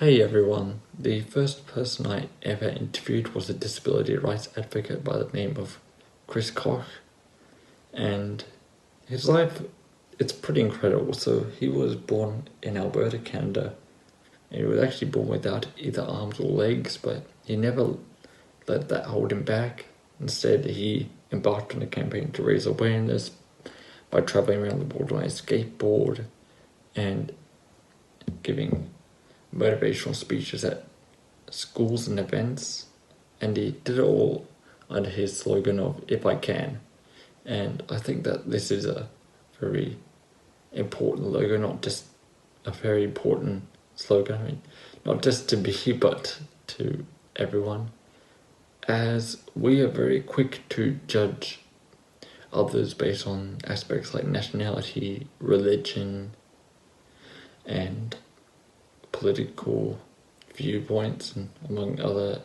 Hey everyone, the first person I ever interviewed was a disability rights advocate by the name of Chris Koch, and his life, it's pretty incredible. So he was born in Alberta, Canada, and he was actually born without either arms or legs, but he never let that hold him back. Instead, he embarked on a campaign to raise awareness by traveling around the world on a skateboard and giving motivational speeches at schools and events, and he did it all under his slogan of "If I Can." And I think that this is a very important logo, not just a very important slogan. I mean, not just to me, but to everyone, as we are very quick to judge others based on aspects like nationality, religion, and political viewpoints, and among other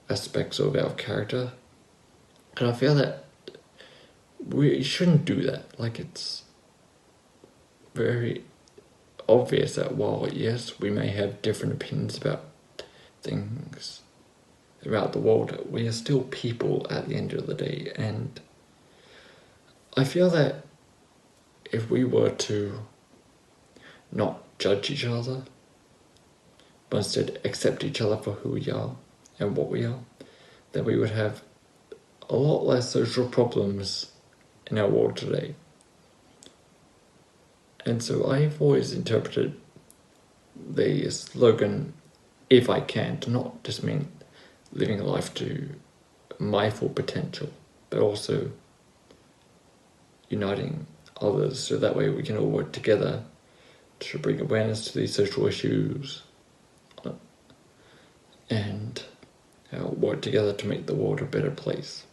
aspects of our character. And I feel that we shouldn't do that. Like, it's very obvious that while, yes, we may have different opinions about things throughout the world, we are still people at the end of the day. And I feel that if we were to not judge each other, but instead accept each other for who we are and what we are, then we would have a lot less social problems in our world today. And so I've always interpreted the slogan "If I Can" to not just mean living a life to my full potential, but also uniting others, so that way we can all work together to bring awareness to these social issues and work together to make the world a better place.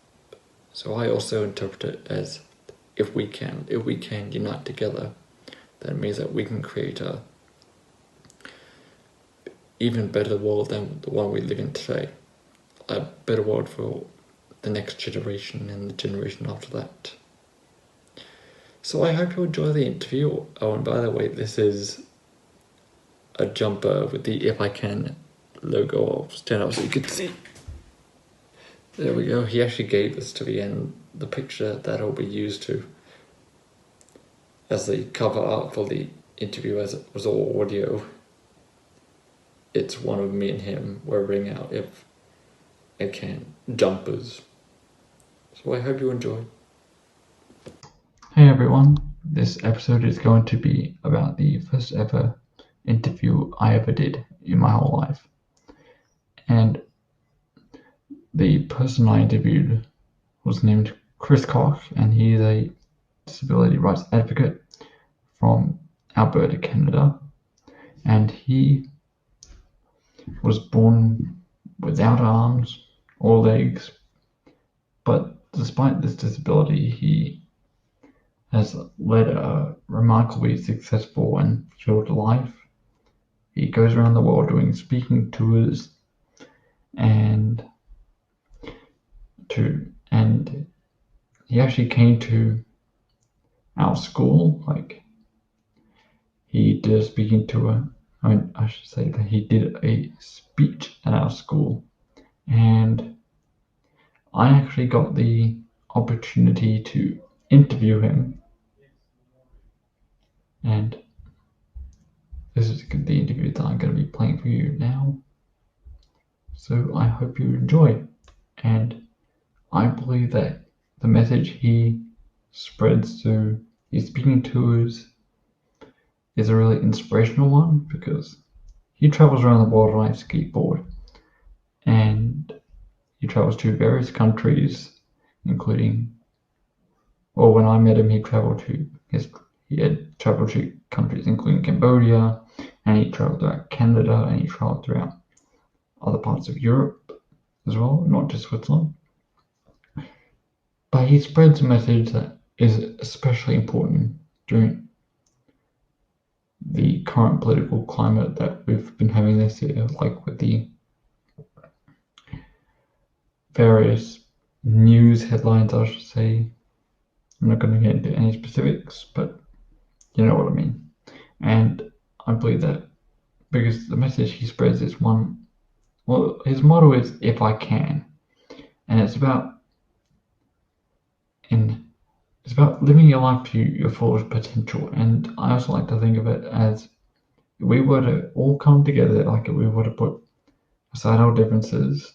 So I also interpret it as if we can unite together, that means that we can create a even better world than the one we live in today. A better world for the next generation and the generation after that. So I hope you enjoy the interview. Oh, and by the way, this is a jumper with the "If I Can" logo. I'll stand up so you can see. There we go. He actually gave this to me, and the picture that'll be used as the cover art for the interview, as it was all audio. It's one of me and him wearing our "If I Can" jumpers. So I hope you enjoy. Hey everyone, this episode is going to be about the first ever interview I ever did in my whole life. And the person I interviewed was named Chris Koch, and he's a disability rights advocate from Alberta, Canada. And he was born without arms or legs, but despite this disability, he has led a remarkably successful and fulfilled life. He goes around the world doing speaking tours, and he actually came to our school. Like, he did a speaking tour. I should say that he did a speech at our school, and I actually got the opportunity to interview him. And this is the interview that I'm going to be playing for you now. So I hope you enjoy. And I believe that the message he spreads through his speaking tours is a really inspirational one, because he travels around the world on a skateboard, and he travels to various countries, including, well, when I met him, he had traveled to countries including Cambodia, and he traveled throughout Canada, and he traveled throughout other parts of Europe as well, not just Switzerland. But he spreads a message that is especially important during the current political climate that we've been having this year, like with the various news headlines, I should say. I'm not going to get into any specifics, but you know what I mean. And I believe that because the message he spreads is one. Well, his motto is "If I can," and it's about living your life to your fullest potential. And I also like to think of it as if we were to all come together, like if we were to put aside our differences,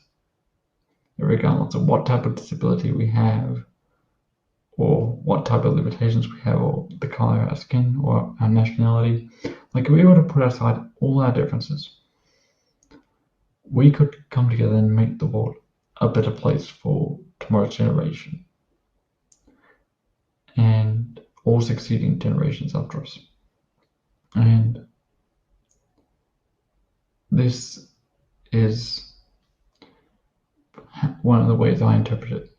regardless of what type of disability we have, or what type of limitations we have, or the color of our skin, or our nationality. Like if we were to put aside all our differences, we could come together and make the world a better place for tomorrow's generation and all succeeding generations after us. And this is one of the ways I interpret it.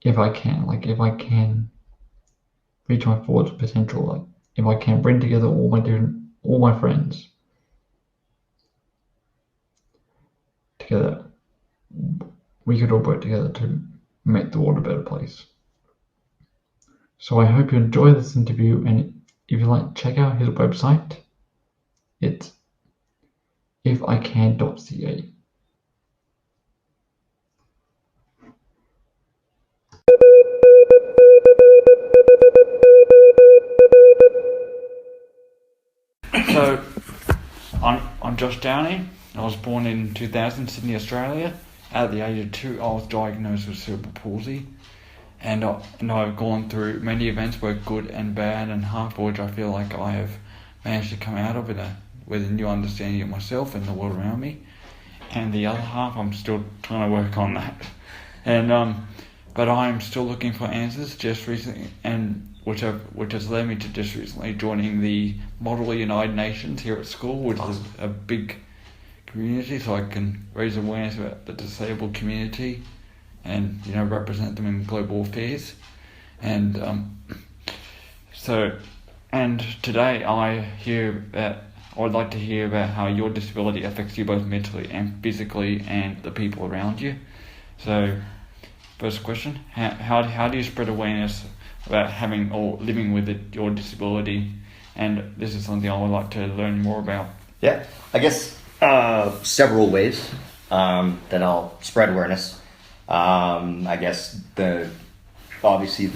If I can reach my fullest potential, like if I can bring together all my friends together, we could all work together to make the world a better place. So I hope you enjoy this interview, and if you like, check out his website. It's ifican.ca. So, I'm Josh Downey. I was born in 2000, Sydney, Australia. At the age of 2, I was diagnosed with cerebral palsy. And I've gone through many events, both good and bad, and half of which I feel like I have managed to come out of with a new understanding of myself and the world around me. And the other half, I'm still trying to work on that. And but I'm still looking for answers. Just recently, and which has led me to just recently joining the Model United Nations here at school, which is a big community, so I can raise awareness about the disabled community and represent them in global affairs. And today I would like to hear about how your disability affects you both mentally and physically and the people around you. So first question, how do you spread awareness about having or living with your disability? And this is something I would like to learn more about. Yeah, I guess several ways that I'll spread awareness. I guess obviously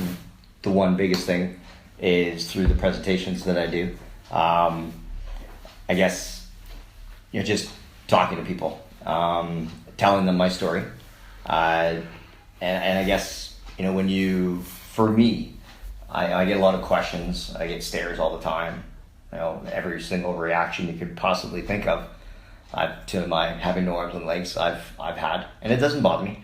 the one biggest thing is through the presentations that I do. I guess just talking to people, telling them my story, and I guess for me, I get a lot of questions. I get stares all the time. Every single reaction you could possibly think of to my having no arms and legs, I've had, and it doesn't bother me.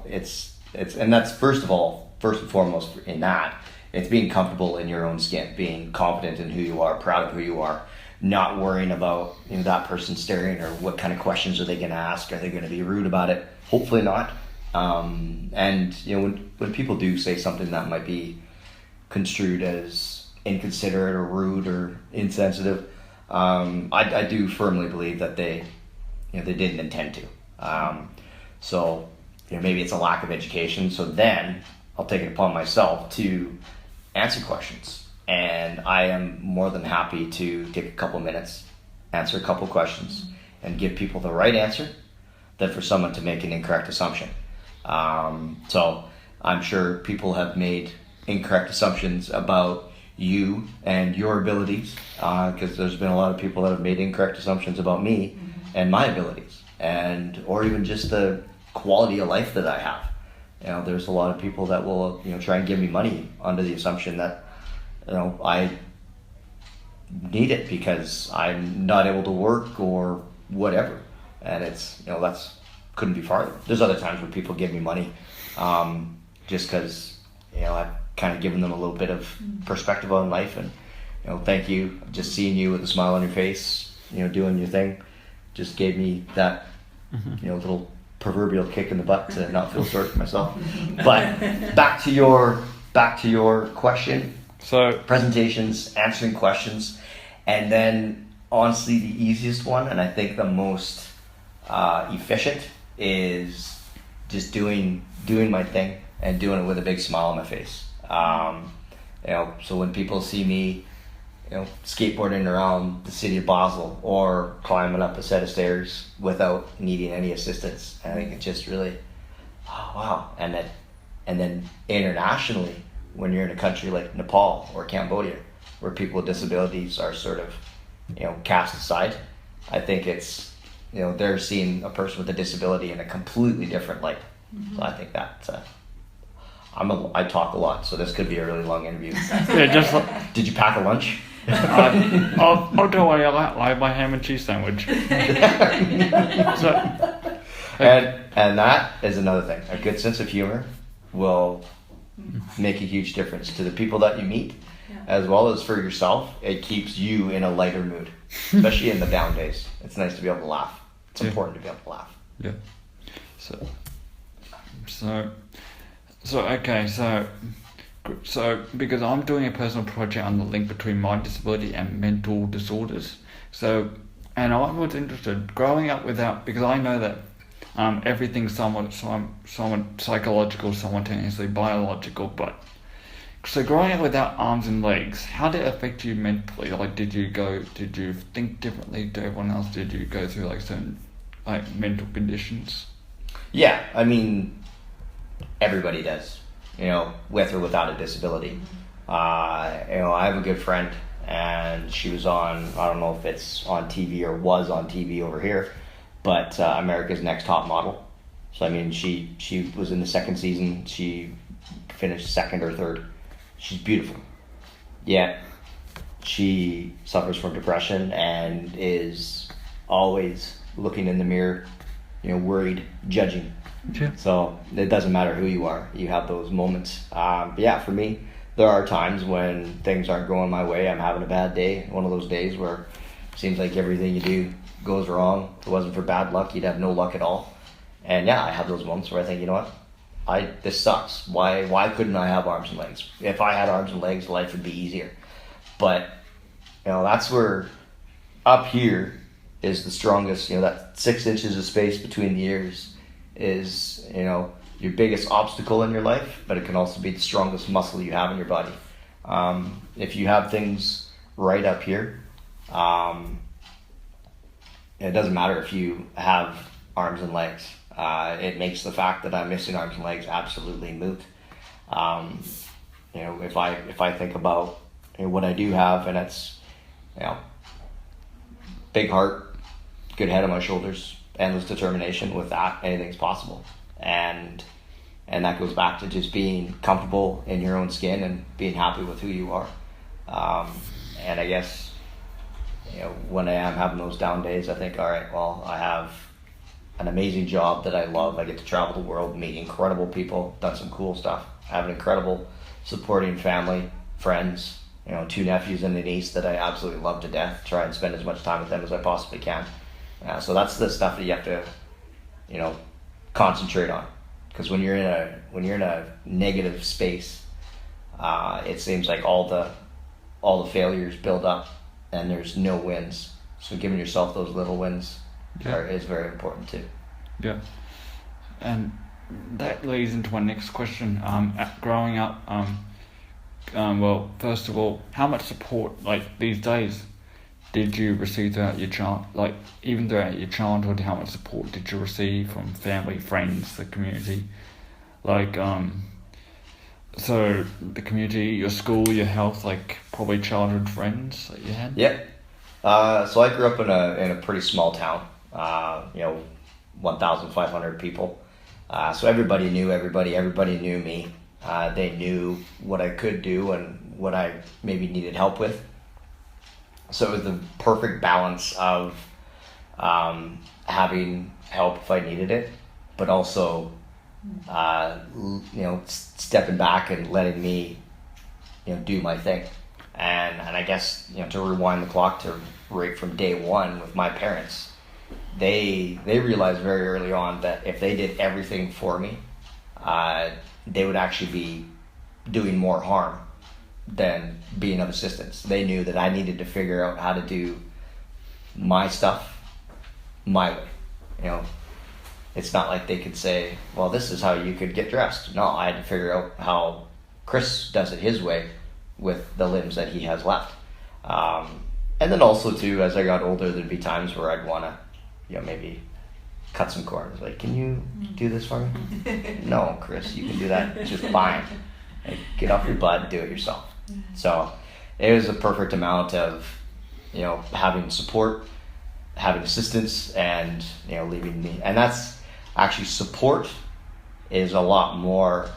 It's and that's first and foremost in that it's being comfortable in your own skin, being confident in who you are, proud of who you are, not worrying about that person staring or what kind of questions are they going to ask. Are they going to be rude about it? Hopefully not. And when people do say something that might be construed as inconsiderate or rude or insensitive, I do firmly believe that they didn't intend to. So maybe it's a lack of education. So then I'll take it upon myself to answer questions, and I am more than happy to take a couple minutes, answer a couple questions, and give people the right answer than for someone to make an incorrect assumption. So I'm sure people have made incorrect assumptions about you and your abilities, because there's been a lot of people that have made incorrect assumptions about me and my abilities, or even just the quality of life that I have. There's a lot of people that will try and give me money under the assumption that I need it because I'm not able to work or whatever, and it's that's couldn't be farther. There's other times where people give me money just because I've kind of given them a little bit of perspective on life, and thank you, just seeing you with a smile on your face, doing your thing, just gave me that little proverbial kick in the butt to not feel sorry for myself. But back to your question. So presentations, answering questions, and then honestly the easiest one, and I think the most efficient, is just doing my thing and doing it with a big smile on my face. So when people see me skateboarding around the city of Basel or climbing up a set of stairs without needing any assistance. And I think it's just really, oh wow. And then internationally, when you're in a country like Nepal or Cambodia, where people with disabilities are sort of, cast aside, I think it's, they're seeing a person with a disability in a completely different light. So I think that I talk a lot, so this could be a really long interview. Yeah, just like, Did you pack a lunch? I'll do like my ham and cheese sandwich. So, and that is another thing. A good sense of humor will make a huge difference to the people that you meet, as well as for yourself. It keeps you in a lighter mood, especially in the down days. It's nice to be able to laugh. It's important to be able to laugh. Yeah. So because I'm doing a personal project on the link between mind disability and mental disorders. So, and I was interested growing up without, because I know that everything's somewhat psychological, simultaneously biological. But so growing up without arms and legs, how did it affect you mentally? Like, did you think differently to everyone else? Did you go through like certain mental conditions? Yeah, I mean, everybody does, with or without a disability. I have a good friend, and she was on, I don't know if it's on TV or was on TV over here, but America's Next Top Model. So, I mean, she was in the second season. She finished second or third. She's beautiful. Yet, she suffers from depression and is always looking in the mirror, worried, judging. Yeah. So it doesn't matter who you are. You have those moments. But yeah, for me, there are times when things aren't going my way. I'm having a bad day. One of those days where it seems like everything you do goes wrong. If it wasn't for bad luck, you'd have no luck at all. And yeah, I have those moments where I think, this sucks. Why couldn't I have arms and legs? If I had arms and legs, life would be easier. But, that's where up here is the strongest, that 6 inches of space between the ears is, your biggest obstacle in your life, but it can also be the strongest muscle you have in your body. If you have things right up here, it doesn't matter if you have arms and legs. It makes the fact that I'm missing arms and legs absolutely moot. If I think about what I do have, and it's, big heart, good head on my shoulders, endless determination. With that, anything's possible. And that goes back to just being comfortable in your own skin and being happy with who you are. And I guess, when I am having those down days, I think, all right, well, I have an amazing job that I love. I get to travel the world, meet incredible people, done some cool stuff. I have an incredible supporting family, friends, 2 nephews and a niece that I absolutely love to death. Try and spend as much time with them as I possibly can. So that's the stuff that you have to, concentrate on. Because when you're in a negative space, it seems like all the failures build up, and there's no wins. So giving yourself those little wins is very important too. Yeah, and that leads into my next question. Growing up, well, first of all, how much support, like these days, did you receive throughout your even throughout your childhood? How much support did you receive from family, friends, the community? So the community, your school, your health, probably childhood friends that you had? Yeah. So I grew up in a pretty small town, 1,500 people. So everybody knew everybody knew me. They knew what I could do and what I maybe needed help with. So it was the perfect balance of having help if I needed it, but also, stepping back and letting me, do my thing. And I guess, to rewind the clock to right from day one with my parents, they realized very early on that if they did everything for me, they would actually be doing more harm than being of assistance. They knew that I needed to figure out how to do my stuff my way. It's not like they could say, well, this is how you could get dressed. No, I had to figure out how Chris does it his way with the limbs that he has left. And then also too, as I got older, there'd be times where I'd want to, maybe cut some corners. Like, can you do this for me? No, Chris, you can do that just fine. Like, get off your butt and do it yourself. So it was a perfect amount of, having support, having assistance, and, leaving me. And that's actually, support is a lot more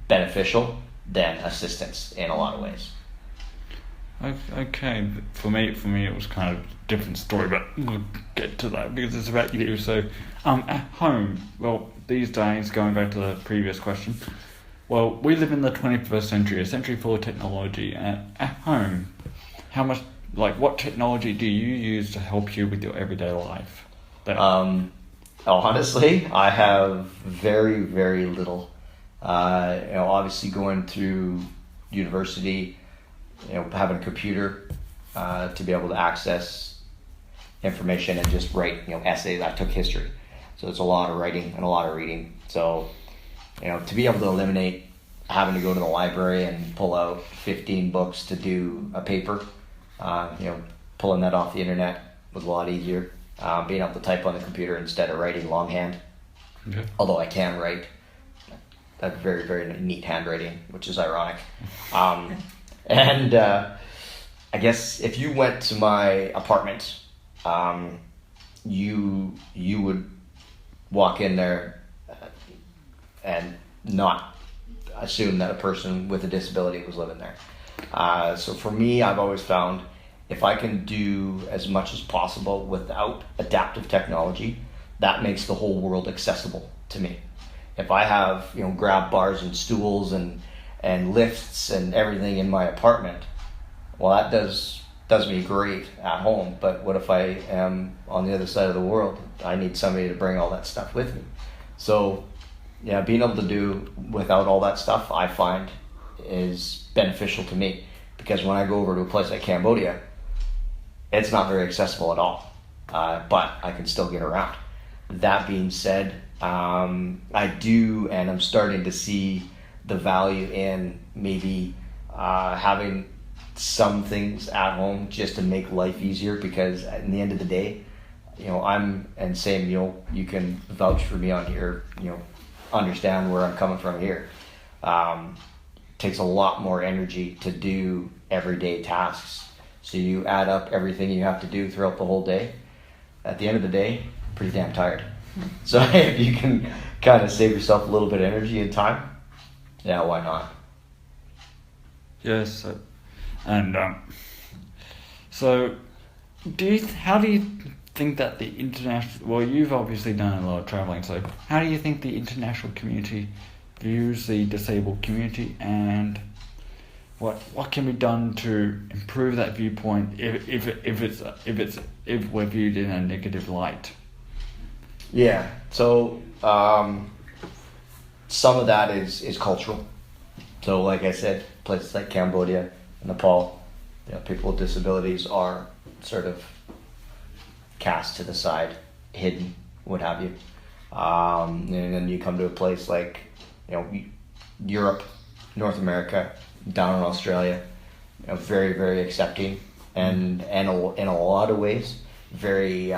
beneficial than assistance in a lot of ways. Okay, for me it was kind of a different story, but we'll get to that because it's about you. So, at home, well, these days, going back to the previous question, well, we live in the 21st century, a century full of technology. At home, what technology do you use to help you with your everyday life? Honestly, I have very, very little. Obviously going through university, having a computer to be able to access information and just write, essays. I took history, so it's a lot of writing and a lot of reading. So, to be able to eliminate having to go to the library and pull out 15 books to do a paper, pulling that off the internet was a lot easier. Being able to type on the computer instead of writing longhand. Okay. Although I can write a very, very neat handwriting, which is ironic. And I guess if you went to my apartment, you would walk in there and not assume that a person with a disability was living there. So for me, I've always found if I can do as much as possible without adaptive technology, that makes the whole world accessible to me. If I have, grab bars and stools and lifts and everything in my apartment, well, that does me great at home. But what if I am on the other side of the world? I need somebody to bring all that stuff with me. So, being able to do without all that stuff, I find is beneficial to me, because when I go over to a place like Cambodia, it's not very accessible at all, but I can still get around. That being said, I do, and I'm starting to see the value in maybe having some things at home just to make life easier, because at the end of the day, and same, you can vouch for me on here, understand where I'm coming from here. Takes a lot more energy to do everyday tasks. So you add up everything you have to do throughout the whole day. At the end of the day, pretty damn tired. So if you can kind of save yourself a little bit of energy and time, why not? Yes, and so how do you think that the international? Well, you've obviously done a lot of traveling. So how do you think the international community views the disabled community, and what can be done to improve that viewpoint if we're viewed in a negative light? Yeah. So some of that is cultural. So like I said, places like Cambodia, Nepal, people with disabilities are sort of cast to the side, hidden, what have you. And then you come to a place like Europe, North America, down in Australia, very, very accepting, and in a lot of ways very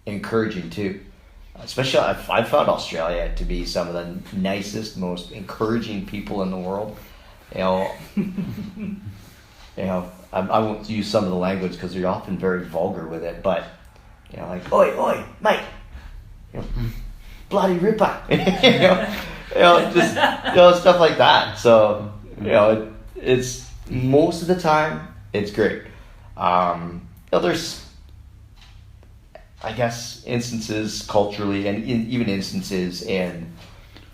encouraging too. Especially, I've found Australia to be some of the nicest, most encouraging people in the world. I won't use some of the language because they're often very vulgar with it, but like oi mate, bloody ripper, just stuff like that. So it's most of the time it's great. There's, I guess, instances culturally, and even instances in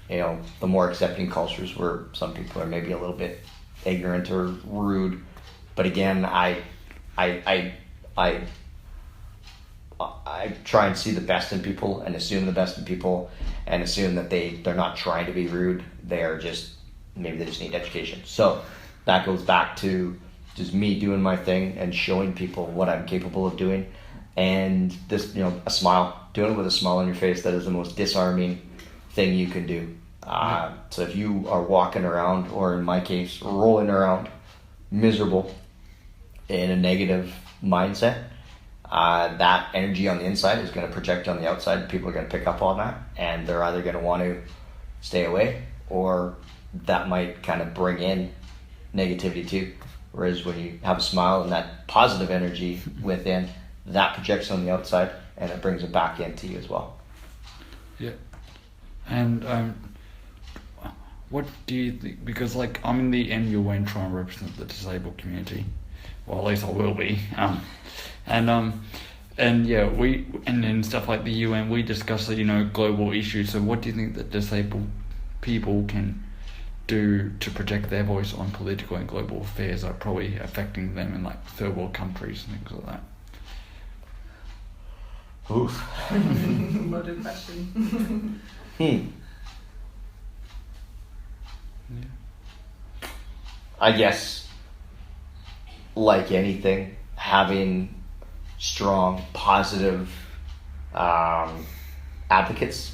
the more accepting cultures where some people are maybe a little bit ignorant or rude. But again, I try and see the best in people and assume the best in people and assume that they're not trying to be rude. They just need education. So that goes back to just me doing my thing and showing people what I'm capable of doing. And this, a smile, doing it with a smile on your face, that is the most disarming thing you can do. So if you are walking around, or in my case, rolling around, miserable, in a negative mindset, that energy on the inside is going to project on the outside. People are going to pick up on that, and they're either going to want to stay away, or that might kind of bring in negativity too. Whereas when you have a smile and that positive energy within, that projects on the outside, and it brings it back into you as well. Yeah. And what do you think? Because like I'm in the NUN trying to represent the disabled community. Well, at least I will be. And yeah, we and in stuff like the UN, we discuss the global issues. So what do you think that disabled people can do to project their voice on political and global affairs that are probably affecting them in like third world countries and things like that? Oof. Loaded question. I guess, like anything, having strong, positive advocates.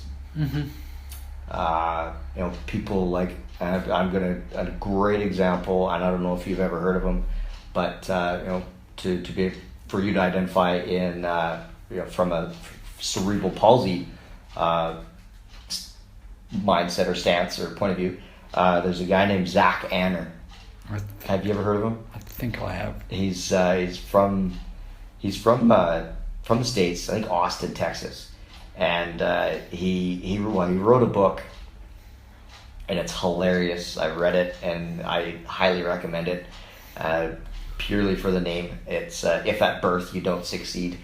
People like, a great example, and I don't know if you've ever heard of them, but for you to identify in from a cerebral palsy mindset or stance or point of view, there's a guy named Zach Anner. Have you ever heard of him? I think I have. He's from the States, I think Austin, Texas, and he wrote a book, and it's hilarious. I read it and I highly recommend it, purely for the name. It's If at Birth You Don't Succeed,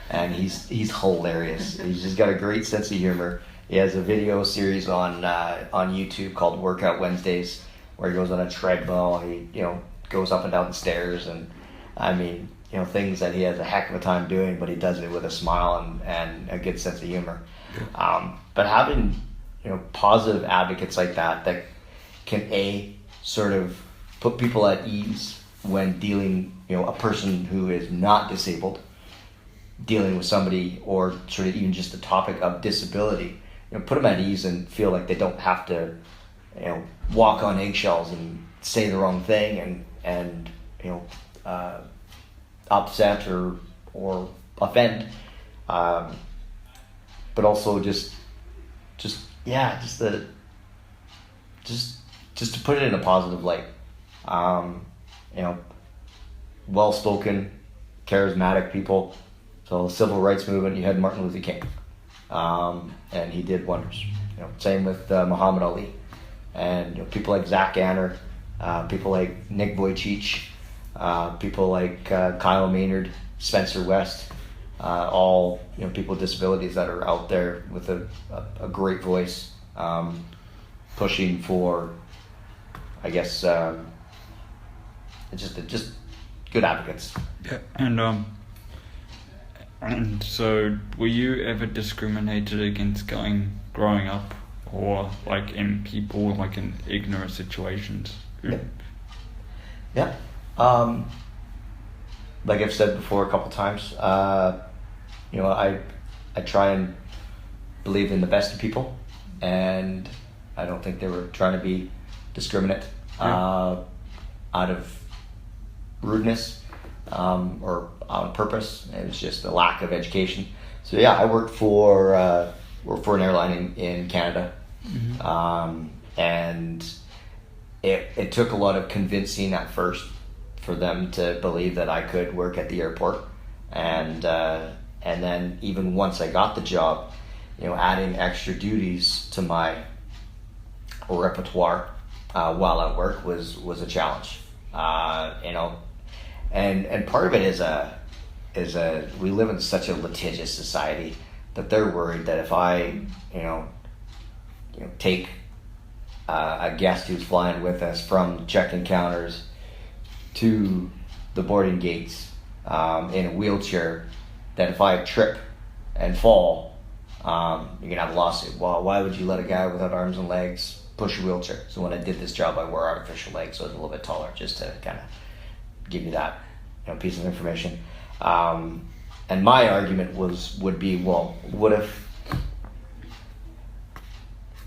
and he's hilarious. He's just got a great sense of humor. He has a video series on YouTube called Workout Wednesdays, where he goes on a treadmill. He goes up and down the stairs, and things that he has a heck of a time doing, but he does it with a smile and a good sense of humor. But having positive advocates like that can sort of put people at ease when dealing, a person who is not disabled, dealing with somebody, or sort of even just the topic of disability, put them at ease and feel like they don't have to, walk on eggshells and say the wrong thing and upset or offend, but also just to put it in a positive light. Well-spoken, charismatic people. So civil rights movement, you had Martin Luther King, and he did wonders. Same with Muhammad Ali, and people like Zach Anner, people like Nick Vujicic, people like Kyle Maynard, Spencer West, all people with disabilities that are out there with a great voice, pushing for, I guess, just good advocates. Yeah, and so were you ever discriminated against growing up, or like in people like in ignorant situations? Yeah. Like I've said before a couple times, I try and believe in the best of people, and I don't think they were trying to be discriminate out of rudeness or on purpose. It was just a lack of education. So yeah, I worked for an airline in Canada, and it took a lot of convincing at first for them to believe that I could work at the airport, and then even once I got the job, adding extra duties to my repertoire while at work was a challenge. And part of it is we live in such a litigious society that they're worried that if I take a guest who's flying with us from check-in counters to the boarding gates in a wheelchair, that if I trip and fall, you're gonna have a lawsuit. Well, why would you let a guy without arms and legs push a wheelchair? So when I did this job, I wore artificial legs, so I was a little bit taller, just to kind of give you that piece of information. And my argument would be, well, what if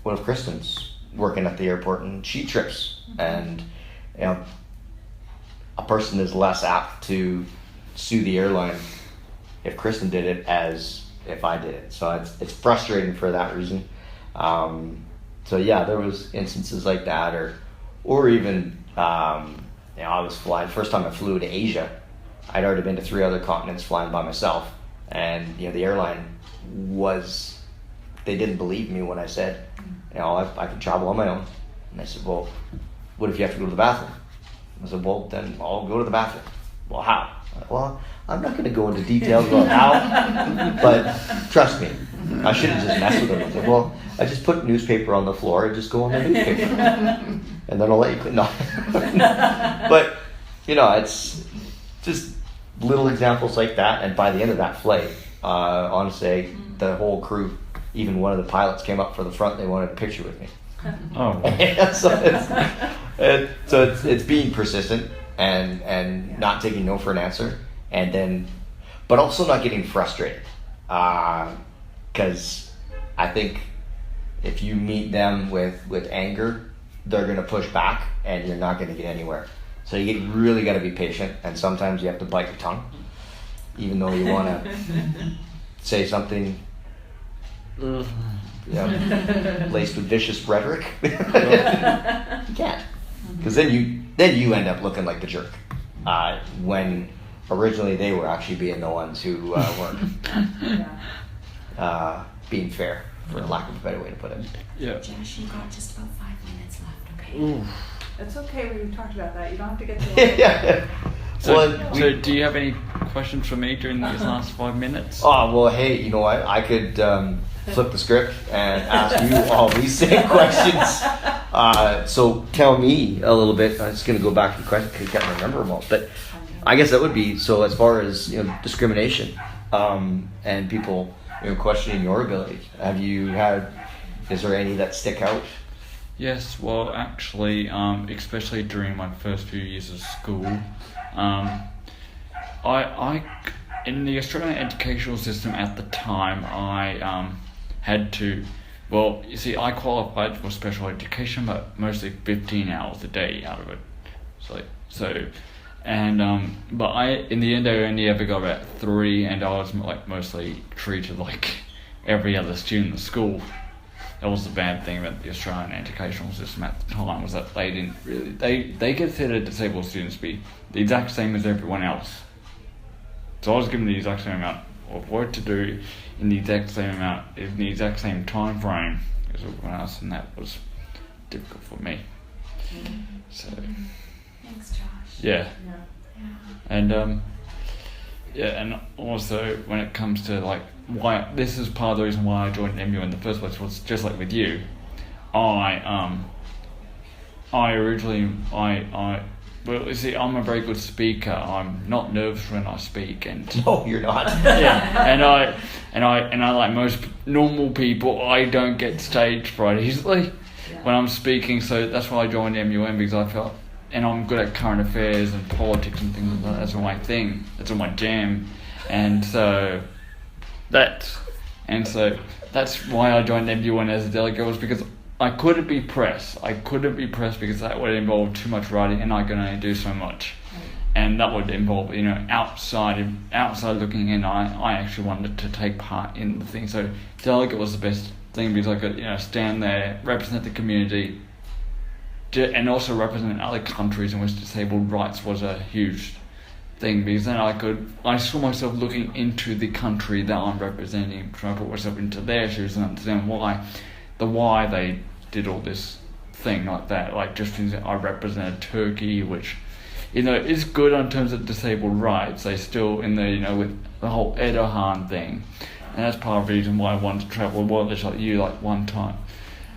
Kristen's working at the airport and she trips, and a person is less apt to sue the airline if Kristen did it as if I did it. So it's frustrating for that reason. So yeah, there was instances like that, or even I was flying. First time I flew to Asia, I'd already been to 3 other continents flying by myself, and the airline they didn't believe me when I said, I could travel on my own. And I said, well, what if you have to go to the bathroom? I said, well, then I'll go to the bathroom. Well, how? Well, I'm not going to go into details about how, but trust me, I shouldn't just mess with them. I said, well, I just put newspaper on the floor and just go on the newspaper, and then I'll let you. No, but it's just little examples like that. And by the end of that flight, honestly, the whole crew, even one of the pilots, came up for the front. They wanted a picture with me. Oh. So it's being persistent and not taking no for an answer, and then, but also not getting frustrated, because I think if you meet them with anger, they're going to push back, and you're not going to get anywhere. So you really got to be patient, and sometimes you have to bite your tongue, even though you want to say something laced with vicious rhetoric. You can't, because then you end up looking like the jerk, when originally they were actually being the ones who weren't being fair, for lack of a better way to put it. Yeah. Josh, you've got just about 5 minutes left, okay? Ooh. It's okay, we talked about that. You don't have to get to it. Yeah. So do you have any questions for me during these last 5 minutes? Oh, well, hey, you know what? I could flip the script and ask you all these same questions. So tell me a little bit. I'm just going to go back to the question because I can't remember them all. But I guess that would be, so as far as discrimination and people questioning your ability, is there any that stick out? Yes, well, actually, especially during my first few years of school, I in the Australian educational system at the time, I had to, well, you see, I qualified for special education, but mostly 15 hours a day out of it. But in the end, I only ever got about 3, and I was mostly treated like every other student in school. That was the bad thing about the Australian educational system at the time, was that they didn't really, they considered disabled students to be the exact same as everyone else. So I was given the exact same amount of work to do in the exact same time frame as everyone else, and that was difficult for me. So Thanks, Josh. yeah. Yeah. And and also when it comes to why, this is part of the reason why I joined MU in the first place, was just like with you. I originally well, you see, I'm a very good speaker. I'm not nervous when I speak, and No, you're not. yeah, and I like most normal people, I don't get stage fright easily when I'm speaking. So that's why I joined MUM, because I felt, and I'm good at current affairs and politics and things like that. That's all my thing. That's all my jam, and so that's why I joined MU1 as a delegate, was because I couldn't be pressed. Because that would involve too much writing, and I can only do so much. And that would involve, outside looking in, I actually wanted to take part in the thing. So delegate was the best thing, because I could, stand there, represent the community, and also represent other countries in which disabled rights was a huge thing, because then I saw myself looking into the country that I'm representing, trying to put myself into their shoes and understand why they did all this thing like that. Like, just things that I represented Turkey, which, is good in terms of disabled rights. They still, with the whole Erdogan thing, and that's part of the reason why I wanted to travel the world, just like you, one time.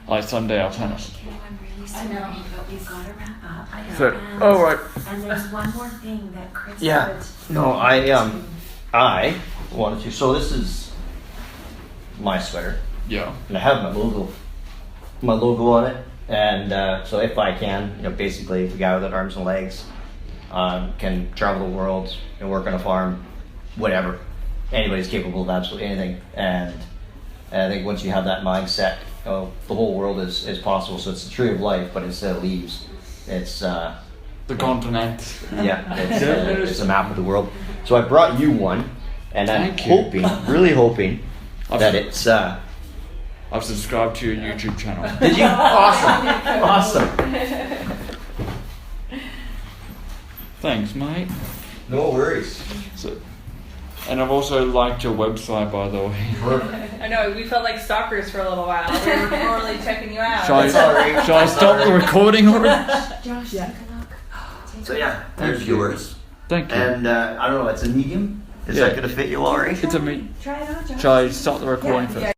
Like, someday I'll plan Josh, I'm really sorry, but we've got to wrap up. I know. So, all right. And there's one more thing that Chris Yeah. would No, I wanted to. So this is my sweater, Yeah. and I have my logo on it. And so if I can, basically, the guy without arms and legs can travel the world and work on a farm, whatever. Anybody's capable of absolutely anything. And I think once you have that mindset, the whole world is possible. So it's the tree of life, but instead of leaves, it's the The continent. Yeah, it's a map of the world. So I brought you one, and I'm Thank you. hoping, really hoping, that it's. I've subscribed to your YouTube channel. Did you? Awesome. Thanks, mate. No worries. So, and I've also liked your website, by the way. I know, we felt like stalkers for a little while. We were totally checking you out. Shall I stop the recording already? Josh, Yeah. take a look. So yeah, there's yours. Thank you. And I don't know, it's a medium. Is Yeah. that going to fit you all right? It's a me. Try it on, Josh. Shall I stop the recording first? Yeah.